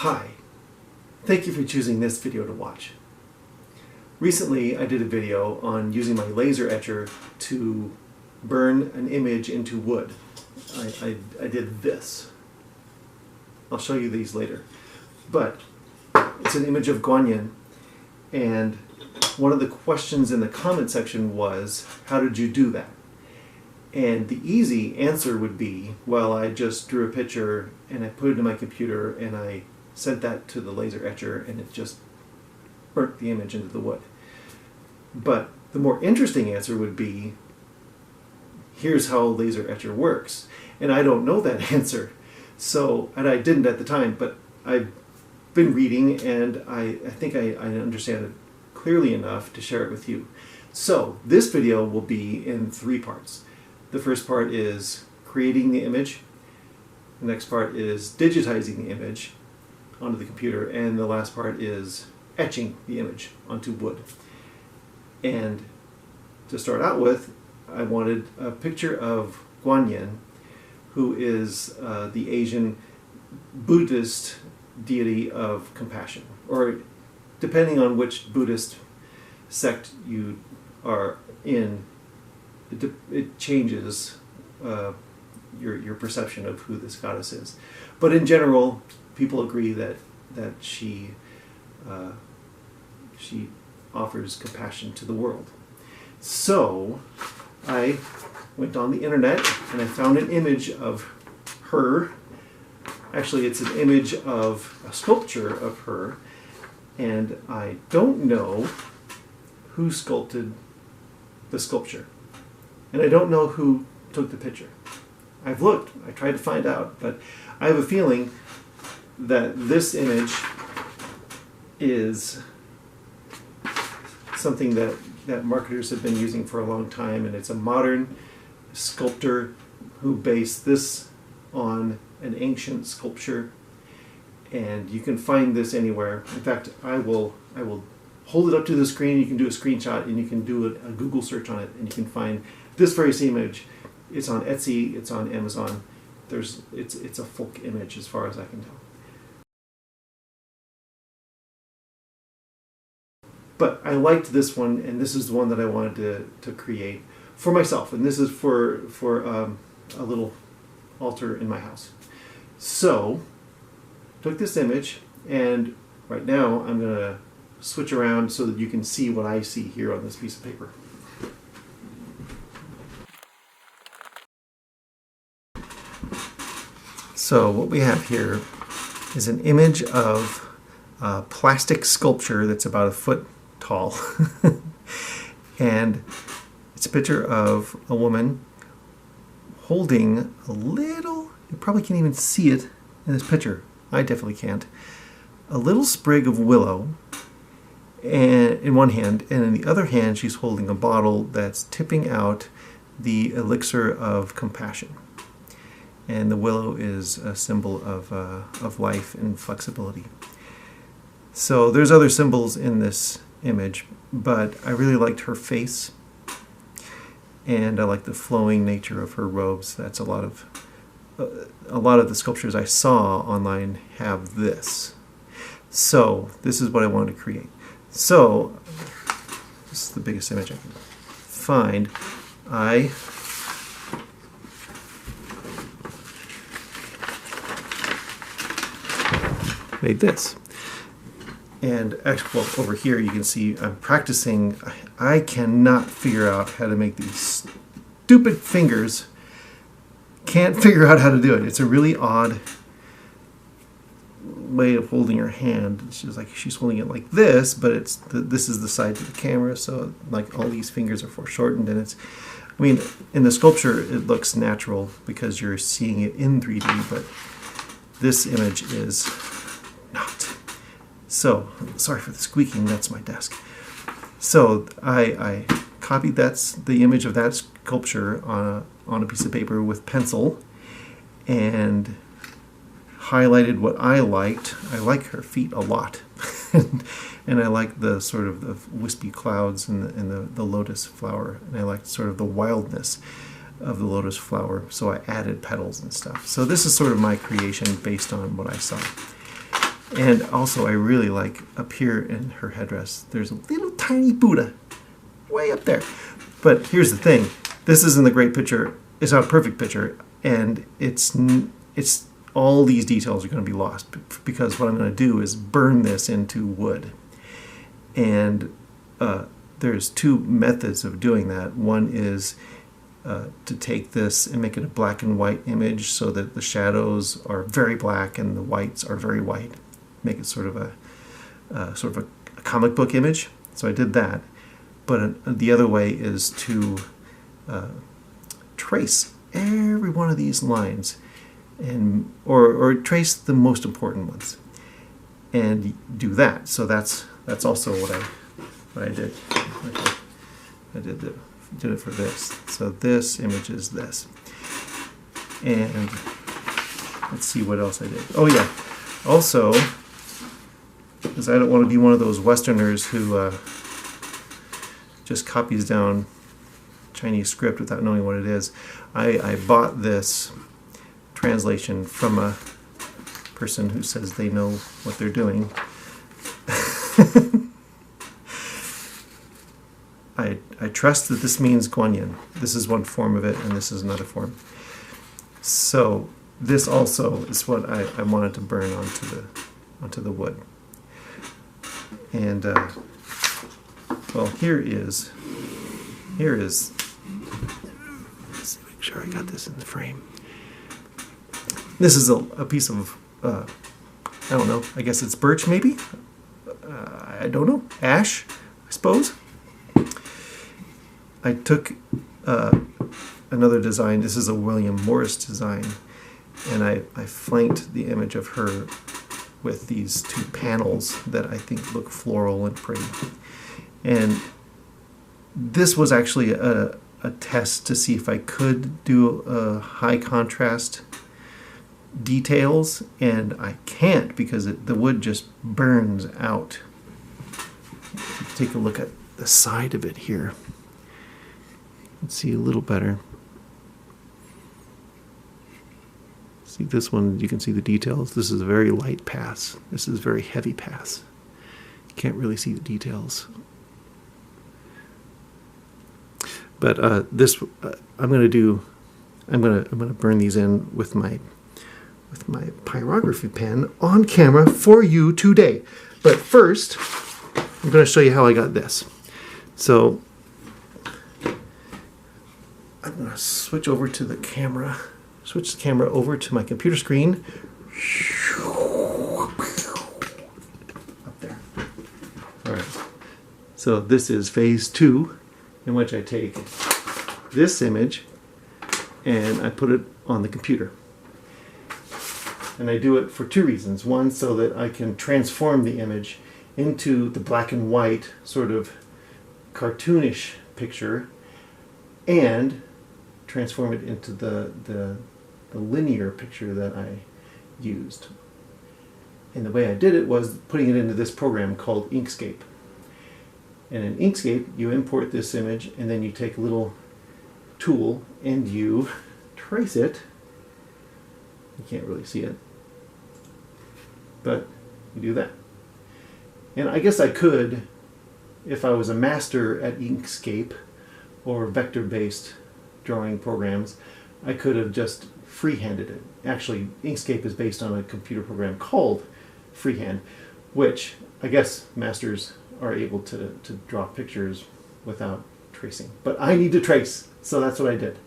Hi, thank you for choosing this video to watch. Recently I did a video on using my laser etcher to burn an image into wood. I did this. I'll show you these later. But it's an image of Kuan Yen, and one of the questions in the comment section was, how did you do that? And the easy answer would be, well, I just drew a picture and I put it in my computer and I sent that to the laser etcher and it just burnt the image into the wood. But the more interesting answer would be, here's how a laser etcher works. And I don't know that answer. And I didn't at the time, but I've been reading and I think I understand it clearly enough to share it with you. So this video will be in 3 parts. The first part is creating the image. The next part is digitizing the image onto the computer. And the last part is etching the image onto wood. And to start out with, I wanted a picture of Kuan Yen, who is the Asian Buddhist deity of compassion, or depending on which Buddhist sect you are in, it changes your perception of who this goddess is. But in general, people agree that she offers compassion to the world. So I went on the internet and I found an image of her. Actually, it's an image of a sculpture of her, and I don't know who sculpted the sculpture. And I don't know who took the picture. I've looked, I tried to find out, but I have a feeling that this image is something that marketers have been using for a long time, and it's a modern sculptor who based this on an ancient sculpture, and you can find this anywhere. In fact, I will hold it up to the screen. You can do a screenshot and you can do a Google search on it, and you can find this very same image. It's on Etsy, it's on Amazon. It's a folk image as far as I can tell. But I liked this one, and this is the one that I wanted to create for myself, and this is for a little altar in my house. So took this image, and right now I'm going to switch around so that you can see what I see here on this piece of paper. So what we have here is an image of a plastic sculpture that's about 1 foot tall. And it's a picture of a woman holding a little, you probably can't even see it in this picture, I definitely can't, a little sprig of willow and in one hand, and in the other hand she's holding a bottle that's tipping out the elixir of compassion. And the willow is a symbol of life and flexibility. So there's other symbols in this image, but I really liked her face, and I like the flowing nature of her robes. That's a lot of the sculptures I saw online have this. So this is what I wanted to create. So this is the biggest image I can find. I made this. And actually, well, over here you can see I'm practicing. I cannot figure out how to make these stupid fingers. Can't figure out how to do it. It's a really odd way of holding her hand. She's holding it like this, but this is the side to the camera, so like all these fingers are foreshortened, and it's, I mean, in the sculpture it looks natural because you're seeing it in 3D, but this image is not. So, sorry for the squeaking, that's my desk. So I copied the image of that sculpture on a piece of paper with pencil and highlighted what I liked. I like her feet a lot. And I like the sort of the wispy clouds and the lotus flower. And I liked sort of the wildness of the lotus flower, so I added petals and stuff. So this is sort of my creation based on what I saw. And also, I really like up here in her headdress, there's a little tiny Buddha way up there. But here's the thing. This isn't a great picture. It's not a perfect picture. And it's all these details are going to be lost because what I'm going to do is burn this into wood. And there's two methods of doing that. One is to take this and make it a black and white image so that the shadows are very black and the whites are very white. Make it sort of a comic book image. So I did that. But the other way is to trace every one of these lines, and or trace the most important ones, and do that. So that's also what I did. I did it for this. So this image is this, and let's see what else I did. Oh yeah, also, because I don't want to be one of those Westerners who just copies down Chinese script without knowing what it is. I bought this translation from a person who says they know what they're doing. I trust that this means Kuan Yen. This is one form of it, and this is another form. So this also is what I wanted to burn onto the wood. And well, here is. Let's make sure I got this in the frame. This is a piece of I don't know. I guess it's birch, maybe. I don't know. Ash, I suppose. I took another design. This is a William Morris design, and I flanked the image of her with these two panels that I think look floral and pretty. And this was actually a test to see if I could do high contrast details, and I can't because the wood just burns out. Take a look at the side of it here. Let's see a little better. See this one, you can see the details. This is a very light pass. This is a very heavy pass. You can't really see the details. But this, I'm gonna burn these in with my pyrography pen on camera for you today. But first, I'm gonna show you how I got this. So I'm gonna switch over to the camera. Switch the camera over to my computer screen. Up there. All right. So this is phase 2, in which I take this image and I put it on the computer. And I do it for two reasons. One, so that I can transform the image into the black and white sort of cartoonish picture, and transform it into the linear picture that I used. And the way I did it was putting it into this program called Inkscape. And in Inkscape, you import this image, and then you take a little tool and you trace it. You can't really see it, but you do that. And I guess I could, if I was a master at Inkscape or vector-based drawing programs, I could have just freehanded it. Actually, Inkscape is based on a computer program called Freehand, which I guess masters are able to draw pictures without tracing. But I need to trace, so that's what I did.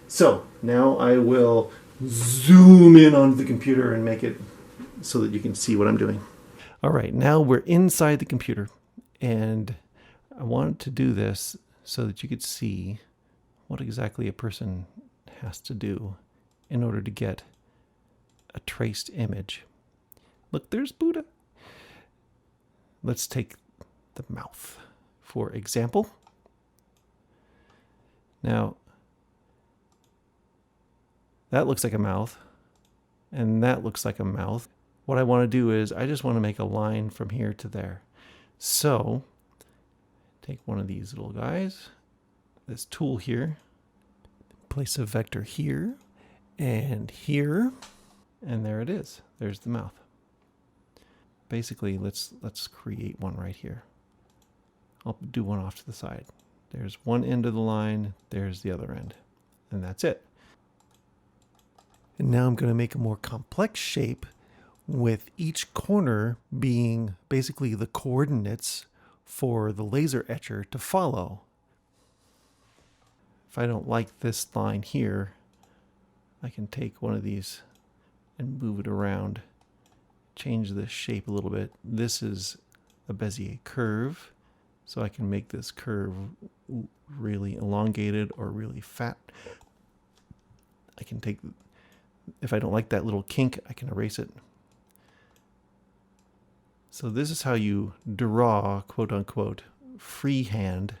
So now I will zoom in onto the computer and make it so that you can see what I'm doing. All right, now we're inside the computer, and I wanted to do this so that you could see what exactly a person has to do in order to get a traced image. Look, there's Buddha. Let's take the mouth, for example. Now, that looks like a mouth, and that looks like a mouth. What I want to do is I just want to make a line from here to there. So, take one of these little guys, this tool here, place a vector here, and there it is. There's the mouth. basically, let's create one right here. I'll do one off to the side. There's one end of the line, there's the other end, and that's it. And now I'm going to make a more complex shape with each corner being basically the coordinates for the laser etcher to follow. If I don't like this line here, I can take one of these and move it around, change the shape a little bit. This is a Bezier curve, so I can make this curve really elongated or really fat. I can take, if I don't like that little kink, I can erase it. So this is how you draw, quote unquote, freehand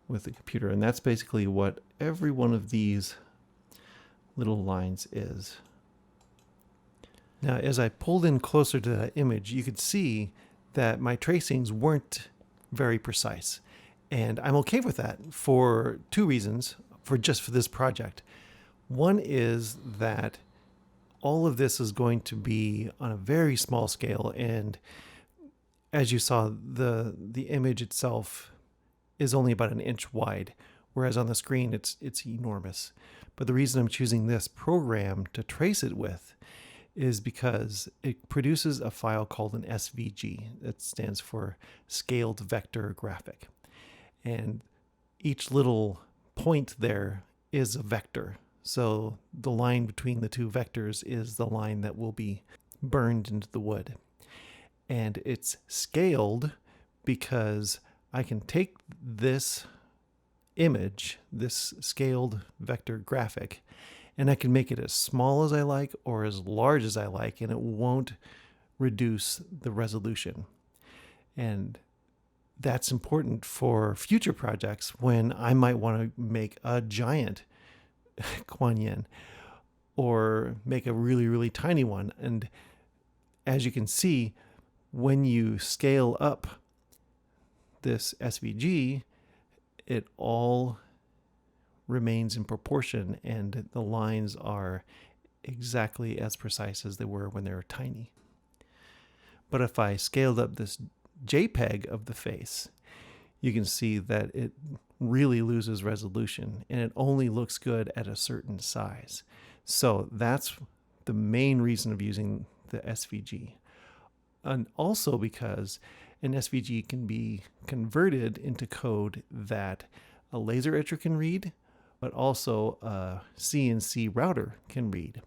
with the computer. And that's basically what every one of these little lines is. Now, as I pulled in closer to that image, you could see that my tracings weren't very precise. And I'm okay with that for two reasons, for this project. One is that all of this is going to be on a very small scale, and as you saw, the image itself is only about an inch wide, whereas on the screen it's enormous. But the reason I'm choosing this program to trace it with is because it produces a file called an SVG. That stands for Scaled Vector Graphic. And each little point there is a vector. So the line between the two vectors is the line that will be burned into the wood. And it's scaled because I can take this image, this scaled vector graphic, and I can make it as small as I like or as large as I like, and it won't reduce the resolution. And that's important for future projects when I might want to make a giant Kuan Yen or make a really, really tiny one. And as you can see, when you scale up this SVG, it all remains in proportion and the lines are exactly as precise as they were when they were tiny. But if I scaled up this JPEG of the face, you can see that it really loses resolution and it only looks good at a certain size. So that's the main reason of using the SVG. And also because an SVG can be converted into code that a laser etcher can read, but also a CNC router can read.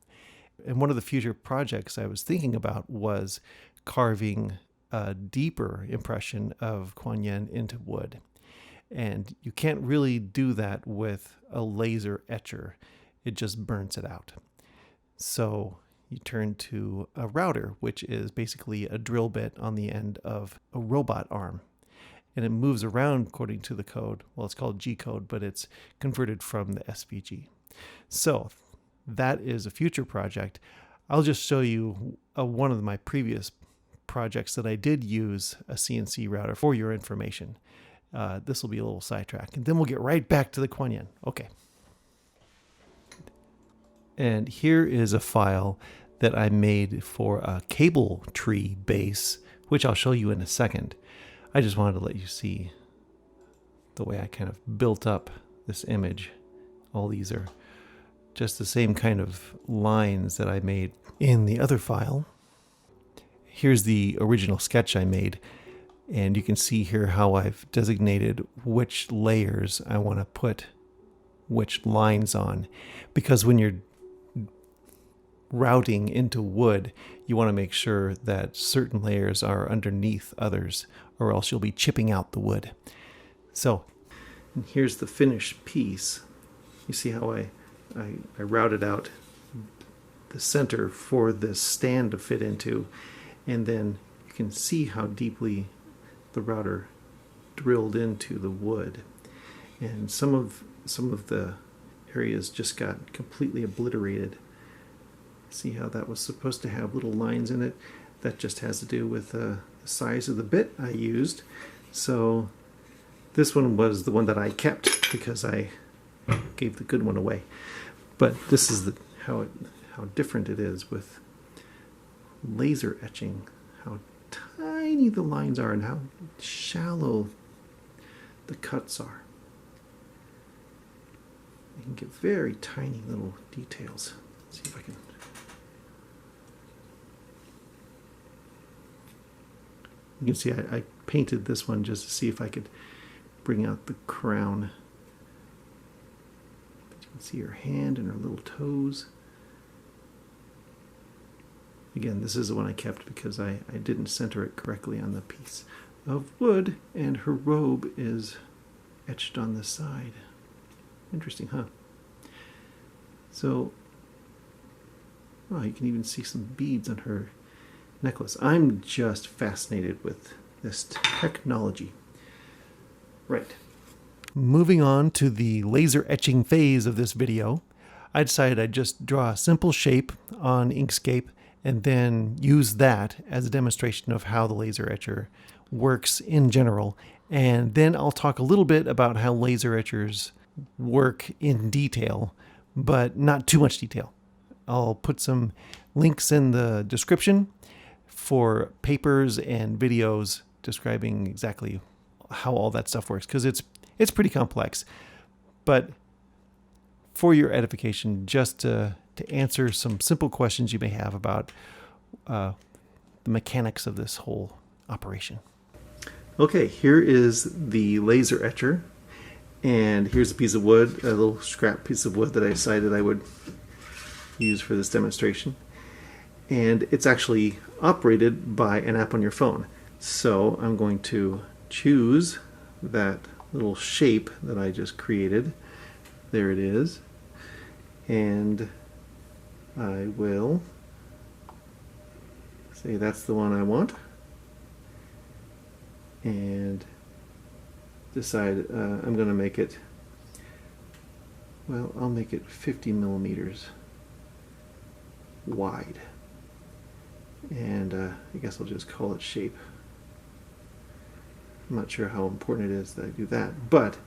And one of the future projects I was thinking about was carving a deeper impression of Kuan Yen into wood. And you can't really do that with a laser etcher. It just burns it out. So you turn to a router, which is basically a drill bit on the end of a robot arm. And it moves around according to the code. Well, it's called G code, but it's converted from the SVG. So that is a future project. I'll just show you one of my previous projects that I did use a CNC router for your information. This will be a little sidetrack, and then we'll get right back to the Kuan Yen. Okay. And here is a file that I made for a cable tree base, which I'll show you in a second. I just wanted to let you see the way I kind of built up this image. All these are just the same kind of lines that I made in the other file. Here's the original sketch I made, and you can see here how I've designated which layers I want to put which lines on, because when you're routing into wood, you want to make sure that certain layers are underneath others, or else you'll be chipping out the wood. So here's the finished piece. You see how I routed out the center for this stand to fit into, and then you can see how deeply the router drilled into the wood. And some of the areas just got completely obliterated. See how that was supposed to have little lines in it? That just has to do with the size of the bit I used. So this one was the one that I kept because I gave the good one away. But this is how different it is with laser etching. how tiny the lines are and how shallow the cuts are. You can get very tiny little details. Let's see if I can. You can see I painted this one just to see if I could bring out the crown. But you can see her hand and her little toes. Again, this is the one I kept because I didn't center it correctly on the piece of wood, and her robe is etched on the side. Interesting, huh? So, oh, you can even see some beads on her necklace. I'm just fascinated with this technology. Right. Moving on to the laser etching phase of this video, I decided I'd just draw a simple shape on Inkscape and then use that as a demonstration of how the laser etcher works in general. And then I'll talk a little bit about how laser etchers work in detail, but not too much detail. I'll put some links in the description for papers and videos describing exactly how all that stuff works, because it's pretty complex. But for your edification, just to answer some simple questions you may have about the mechanics of this whole operation. Okay, here is the laser etcher, and here's a piece of wood, a little scrap piece of wood that I decided I would use for this demonstration. And it's actually operated by an app on your phone. So I'm going to choose that little shape that I just created. There it is. And I will say that's the one I want. And decide I'm going to make it, well, I'll make it 50 millimeters wide. And I guess I'll just call it shape. I'm not sure how important it is that I do that, but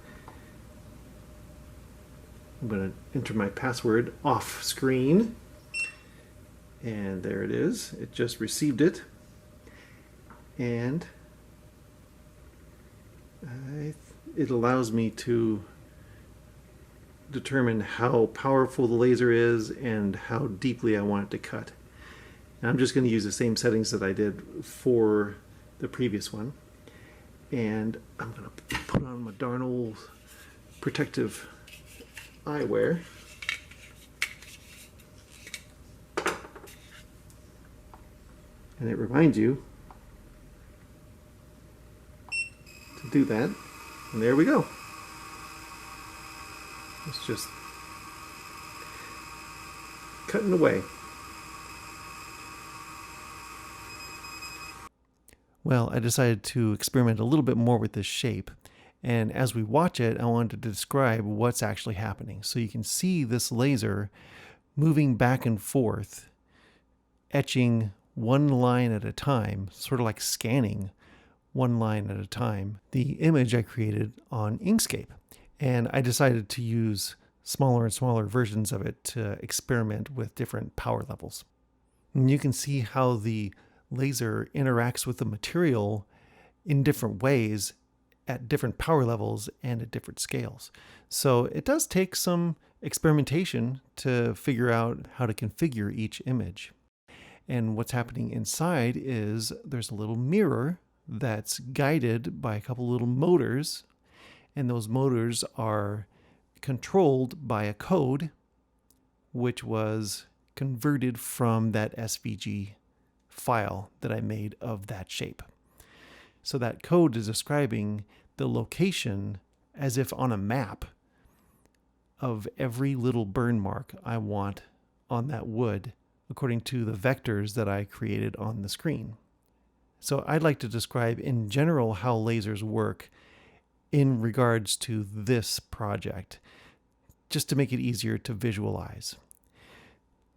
I'm going to enter my password off screen. And there it is. It just received it. And it allows me to determine how powerful the laser is and how deeply I want it to cut. And I'm just going to use the same settings that I did for the previous one. And I'm going to put on my darn old protective eyewear. And it reminds you to do that. And there we go. It's just cutting away. Well, I decided to experiment a little bit more with this shape. And as we watch it, I wanted to describe what's actually happening. So you can see this laser moving back and forth, etching one line at a time, sort of like scanning one line at a time, the image I created on Inkscape. And I decided to use smaller and smaller versions of it to experiment with different power levels. And you can see how the laser interacts with the material in different ways at different power levels and at different scales. So it does take some experimentation to figure out how to configure each image. And what's happening inside is there's a little mirror that's guided by a couple little motors, and those motors are controlled by a code which was converted from that SVG file that I made of that shape. So that code is describing the location as if on a map of every little burn mark I want on that wood according to the vectors that I created on the screen. So I'd like to describe in general how lasers work in regards to this project, just to make it easier to visualize.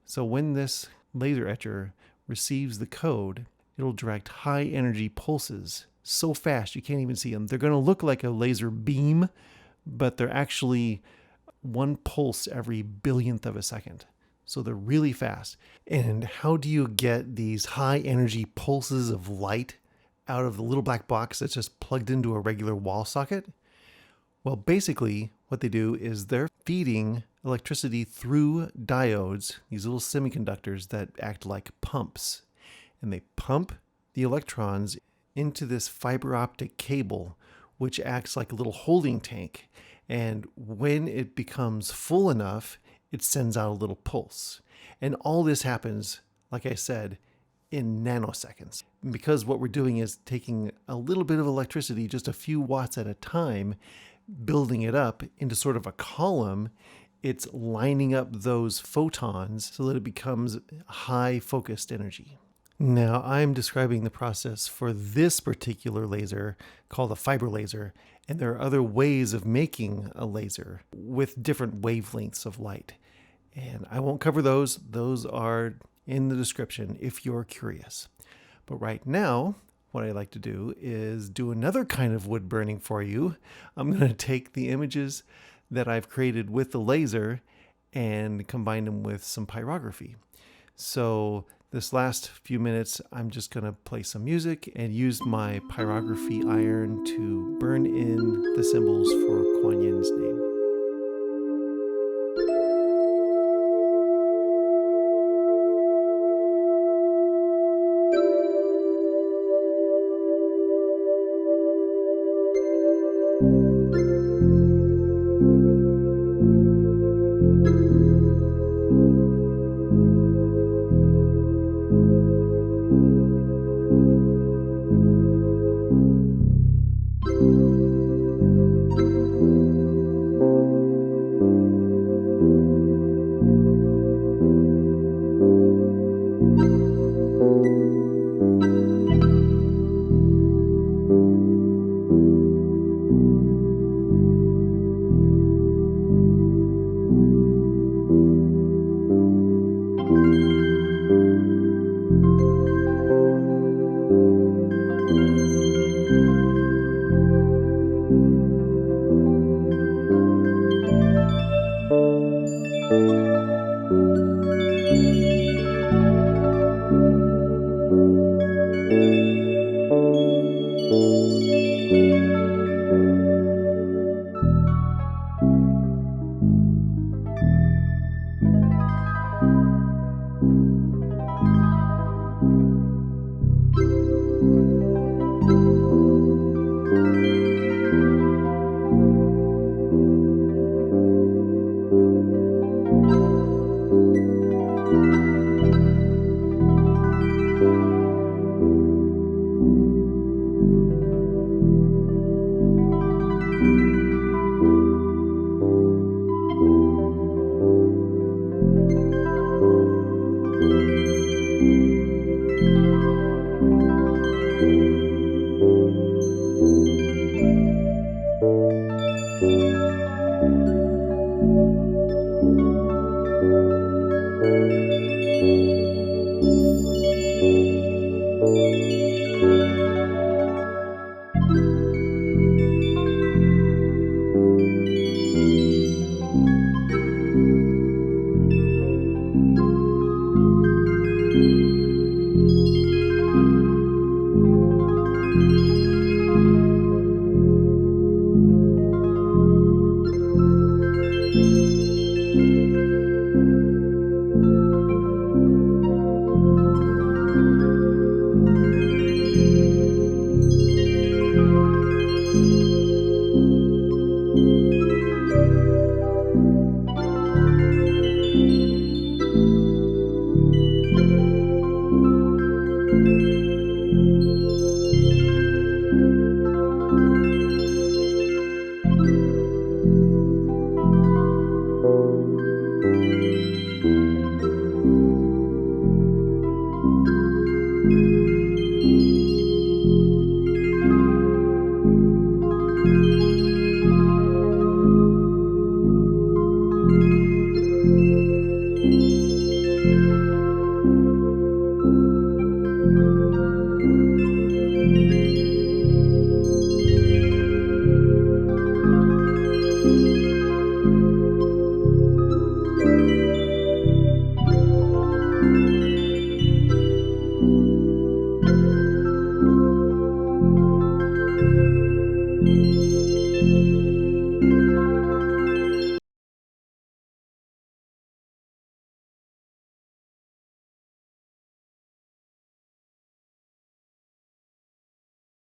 So when this laser etcher receives the code, it'll direct high energy pulses so fast you can't even see them. They're going to look like a laser beam, but they're actually one pulse every billionth of a second. So they're really fast. And how do you get these high energy pulses of light out of the little black box that's just plugged into a regular wall socket? Well, basically, what they do is they're feeding electricity through diodes, these little semiconductors that act like pumps. And they pump the electrons into this fiber optic cable, which acts like a little holding tank. And when it becomes full enough, it sends out a little pulse. And all this happens, like I said, in nanoseconds. And because what we're doing is taking a little bit of electricity, just a few watts at a time, building it up into sort of a column, it's lining up those photons so that it becomes high focused energy. Now, I'm describing the process for this particular laser called a fiber laser, and there are other ways of making a laser with different wavelengths of light. And I won't cover those. Those are in the description if you're curious. But right now, what I like to do is do another kind of wood burning for you. I'm going to take the images that I've created with the laser and combine them with some pyrography. So this last few minutes, I'm just going to play some music and use my pyrography iron to burn in the symbols for Kuan Yen's name.